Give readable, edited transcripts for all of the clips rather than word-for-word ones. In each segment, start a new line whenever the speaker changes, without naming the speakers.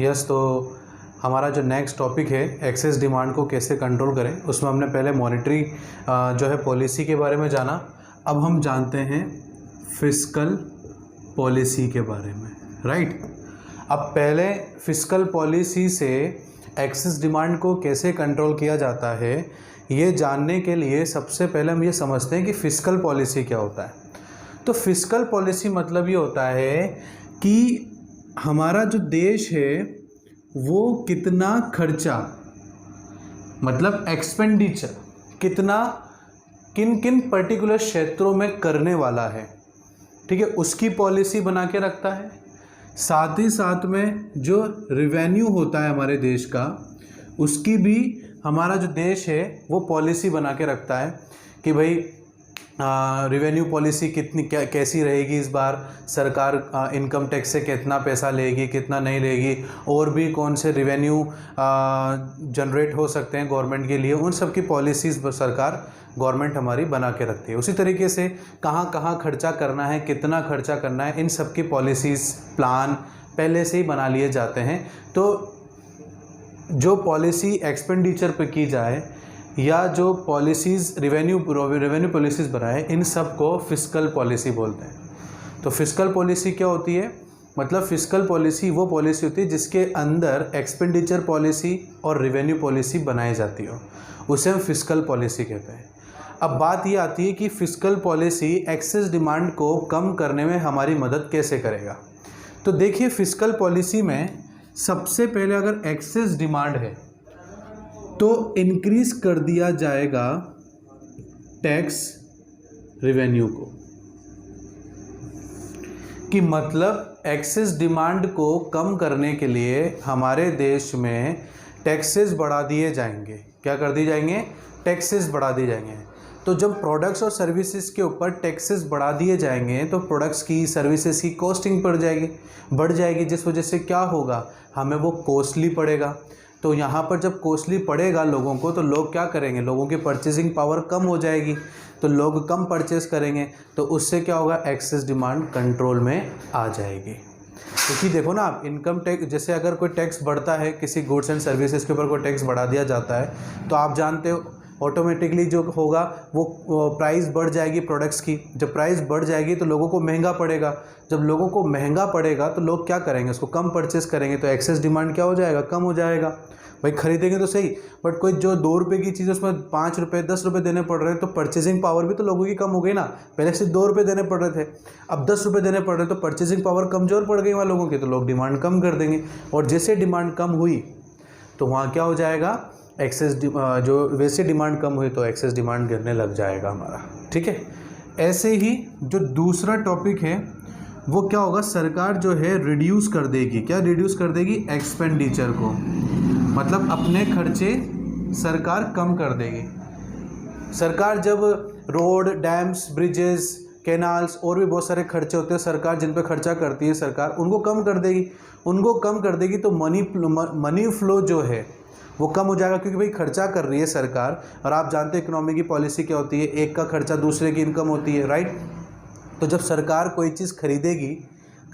Yes, तो हमारा जो नेक्स्ट टॉपिक है एक्सेस डिमांड को कैसे कंट्रोल करें, उसमें हमने पहले मॉनेटरी जो है पॉलिसी के बारे में जाना। अब हम जानते हैं फिस्कल पॉलिसी के बारे में, राइट। अब पहले फिस्कल पॉलिसी से एक्सेस डिमांड को कैसे कंट्रोल किया जाता है, ये जानने के लिए सबसे पहले हम ये समझते हैं कि फिस्कल पॉलिसी क्या होता है। तो फिस्कल पॉलिसी मतलब ये होता है कि हमारा जो देश है वो कितना खर्चा, मतलब एक्सपेंडिचर कितना किन किन पर्टिकुलर क्षेत्रों में करने वाला है, ठीक है, उसकी पॉलिसी बना के रखता है। साथ ही साथ में जो रेवेन्यू होता है हमारे देश का, उसकी भी हमारा जो देश है वो पॉलिसी बना के रखता है कि भाई रेवेन्यू पॉलिसी कितनी कैसी रहेगी, इस बार सरकार इनकम टैक्स से कितना पैसा लेगी, कितना नहीं लेगी, और भी कौन से रेवेन्यू जनरेट हो सकते हैं गवर्नमेंट के लिए, उन सब की पॉलिसीज़ सरकार गवर्नमेंट हमारी बना के रखती है। उसी तरीके से कहाँ कहाँ खर्चा करना है, कितना खर्चा करना है, इन सब की पॉलिसीज़ प्लान पहले से ही बना लिए जाते हैं। तो जो पॉलिसी एक्सपेंडिचर पे की जाए या जो पॉलिसीज़ रेवेन्यू पॉलिसीज़ बनाए, इन सब को फिस्कल पॉलिसी बोलते हैं। तो फिस्कल पॉलिसी क्या होती है, मतलब फिस्कल पॉलिसी वो पॉलिसी होती है जिसके अंदर एक्सपेंडिचर पॉलिसी और रेवेन्यू पॉलिसी बनाई जाती हो, उसे हम फिस्कल पॉलिसी कहते हैं। अब बात ये आती है कि फिस्कल पॉलिसी एक्सेस डिमांड को कम करने में हमारी मदद कैसे करेगा। तो देखिए, फिस्कल पॉलिसी में सबसे पहले अगर एक्सेस डिमांड है तो इंक्रीज कर दिया जाएगा टैक्स रेवेन्यू को, कि मतलब एक्सेस डिमांड को कम करने के लिए हमारे देश में टैक्सेस बढ़ा दिए जाएंगे। क्या कर दिए जाएंगे? टैक्सेस बढ़ा दिए जाएंगे। तो जब प्रोडक्ट्स और सर्विसेज के ऊपर टैक्सेस बढ़ा दिए जाएंगे तो प्रोडक्ट्स की, सर्विसेज की कॉस्टिंग बढ़ जाएगी, जिस वजह से क्या होगा, हमें वो कॉस्टली पड़ेगा। तो यहाँ पर जब कॉस्टली पड़ेगा लोगों को, तो लोग क्या करेंगे, लोगों की परचेजिंग पावर कम हो जाएगी, तो लोग कम परचेस करेंगे, तो उससे क्या होगा, एक्सेस डिमांड कंट्रोल में आ जाएगी। क्योंकि देखो ना आप, इनकम टैक्स, जैसे अगर कोई टैक्स बढ़ता है, किसी गुड्स एंड सर्विसेज के ऊपर कोई टैक्स बढ़ा दिया जाता है, तो आप जानते हो ऑटोमेटिकली जो होगा वो प्राइस बढ़ जाएगी प्रोडक्ट्स की। जब प्राइस बढ़ जाएगी तो लोगों को महंगा पड़ेगा, जब लोगों को महंगा पड़ेगा तो लोग क्या करेंगे, उसको कम परचेस करेंगे, तो एक्सेस डिमांड क्या हो जाएगा, कम हो जाएगा। भाई खरीदेंगे तो सही, बट कोई जो 2 रुपये की चीज़ उसमें 5 रुपये 10 रुपये देने पड़ रहे हैं, तो परचेजिंग पावर भी तो लोगों की कम हो गई ना। पहले से 2 रुपये देने पड़ रहे थे, अब 10 रुपये देने पड़ रहे, तो परचेजिंग पावर कमज़ोर पड़ गई वहाँ लोगों की, तो लोग डिमांड कम कर देंगे। और जैसे डिमांड कम हुई तो वहाँ क्या हो जाएगा, एक्सेस जो वैसे डिमांड कम हुई तो एक्सेस डिमांड गिरने लग जाएगा हमारा, ठीक है। ऐसे ही जो दूसरा टॉपिक है वो क्या होगा, सरकार जो है रिड्यूस कर देगी, क्या रिड्यूस कर देगी, एक्सपेंडिचर को, मतलब अपने खर्चे सरकार कम कर देगी। सरकार जब रोड, डैम्स, ब्रिजेस, कैनाल्स और भी बहुत सारे खर्चे होते हैं सरकार जिन पे खर्चा करती है सरकार, उनको कम कर देगी। तो मनी फ्लो जो है वो कम हो जाएगा, क्योंकि भाई खर्चा कर रही है सरकार, और आप जानते हैं इकोनॉमी की पॉलिसी क्या होती है, एक का खर्चा दूसरे की इनकम होती है, राइट। तो जब सरकार कोई चीज़ खरीदेगी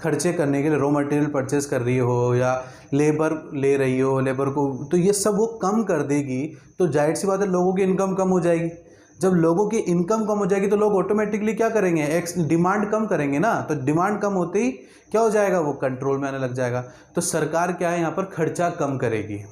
खर्चे करने के लिए, रॉ मटेरियल परचेस कर रही हो या लेबर ले रही हो, लेबर को, तो ये सब वो कम कर देगी, तो जाहिर सी बात है लोगों की इनकम कम हो जाएगी। जब लोगों की इनकम कम हो जाएगी तो लोग ऑटोमेटिकली क्या करेंगे, डिमांड कम करेंगे ना, तो डिमांड कम होते ही क्या हो जाएगा, वो कंट्रोल में आने लग जाएगा। तो सरकार क्या है, यहाँ पर खर्चा कम करेगी।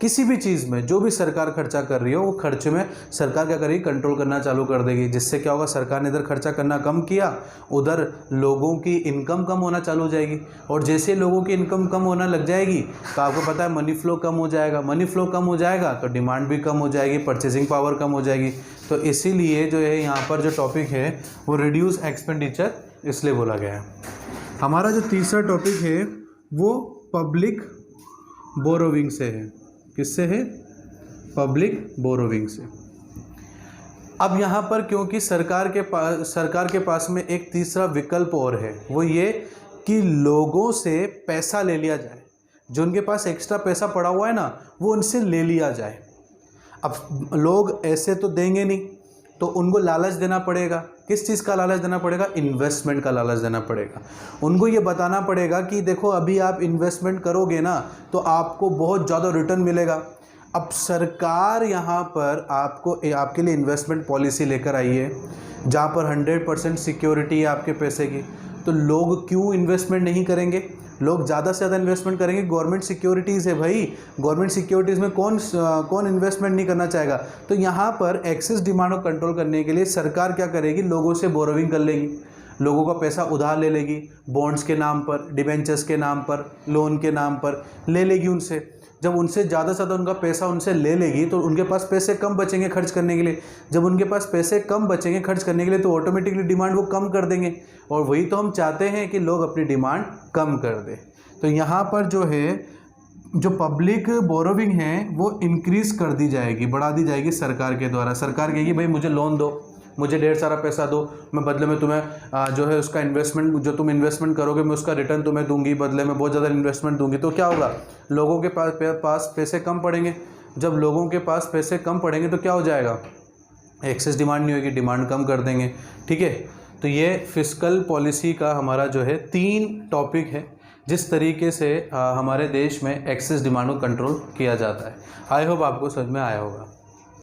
किसी भी चीज़ में जो भी सरकार खर्चा कर रही हो, वो खर्चे में सरकार क्या करेगी, कंट्रोल करना चालू कर देगी, जिससे क्या होगा, सरकार ने इधर खर्चा करना कम किया, उधर लोगों की इनकम कम होना चालू हो जाएगी, और जैसे लोगों की इनकम कम होना लग जाएगी तो आपको पता है मनी फ्लो कम हो जाएगा, मनी फ्लो कम हो जाएगा तो डिमांड भी कम हो जाएगी, परचेजिंग पावर कम हो जाएगी। तो इसीलिए जो है यहाँ पर जो टॉपिक है वो रिड्यूस एक्सपेंडिचर इसलिए बोला गया है। हमारा जो तीसरा टॉपिक है वो पब्लिक बोरोविंग से है। किससे है, पब्लिक बोरोविंग से। अब यहाँ पर क्योंकि सरकार के पास में एक तीसरा विकल्प और है, वो ये कि लोगों से पैसा ले लिया जाए, जो उनके पास एक्स्ट्रा पैसा पड़ा हुआ है ना, वो उनसे ले लिया जाए। अब लोग ऐसे तो देंगे नहीं, तो उनको लालच देना पड़ेगा। किस चीज़ का लालच देना पड़ेगा? इन्वेस्टमेंट का लालच देना पड़ेगा। उनको ये बताना पड़ेगा कि देखो अभी आप इन्वेस्टमेंट करोगे ना तो आपको बहुत ज़्यादा रिटर्न मिलेगा। अब सरकार यहाँ पर आपके लिए इन्वेस्टमेंट पॉलिसी लेकर आई है जहाँ पर 100% सिक्योरिटी है आपके पैसे की। तो लोग क्यों इन्वेस्टमेंट नहीं करेंगे? लोग ज़्यादा से ज़्यादा इन्वेस्टमेंट करेंगे। गवर्नमेंट सिक्योरिटीज़ है भाई, गवर्नमेंट सिक्योरिटीज़ में कौन इन्वेस्टमेंट नहीं करना चाहेगा। तो यहाँ पर एक्सेस डिमांड को कंट्रोल करने के लिए सरकार क्या करेगी? लोगों से बोरोविंग कर लेगी, लोगों का पैसा उधार ले लेगी, बॉन्ड्स के नाम पर, डिबेंचर्स के नाम पर, लोन के नाम पर ले लेगी उनसे। जब उनसे ज़्यादा से ज़्यादा उनका पैसा उनसे ले लेगी तो उनके पास पैसे कम बचेंगे खर्च करने के लिए। जब उनके पास पैसे कम बचेंगे खर्च करने के लिए तो ऑटोमेटिकली डिमांड वो कम कर देंगे, और वही तो हम चाहते हैं कि लोग अपनी डिमांड कम कर दें। तो यहाँ पर जो है, जो पब्लिक बोरोविंग है वो इंक्रीज़ कर दी जाएगी, बढ़ा दी जाएगी सरकार के द्वारा। सरकार कहेगी भाई मुझे लोन दो, मुझे ढेर सारा पैसा दो, मैं बदले में तुम्हें जो है उसका इन्वेस्टमेंट, जो तुम इन्वेस्टमेंट करोगे मैं उसका रिटर्न तुम्हें दूंगी, बदले में बहुत ज़्यादा इन्वेस्टमेंट दूंगी। तो क्या होगा? लोगों के पास पैसे कम पड़ेंगे। जब लोगों के पास पैसे कम पड़ेंगे तो क्या हो जाएगा? एक्सेस डिमांड नहीं होगी, डिमांड कम कर देंगे। ठीक है, तो ये फिस्कल पॉलिसी का हमारा जो है 3 टॉपिक है जिस तरीके से हमारे देश में एक्सेस डिमांड को कंट्रोल किया जाता है। आई होप आपको समझ में आया होगा।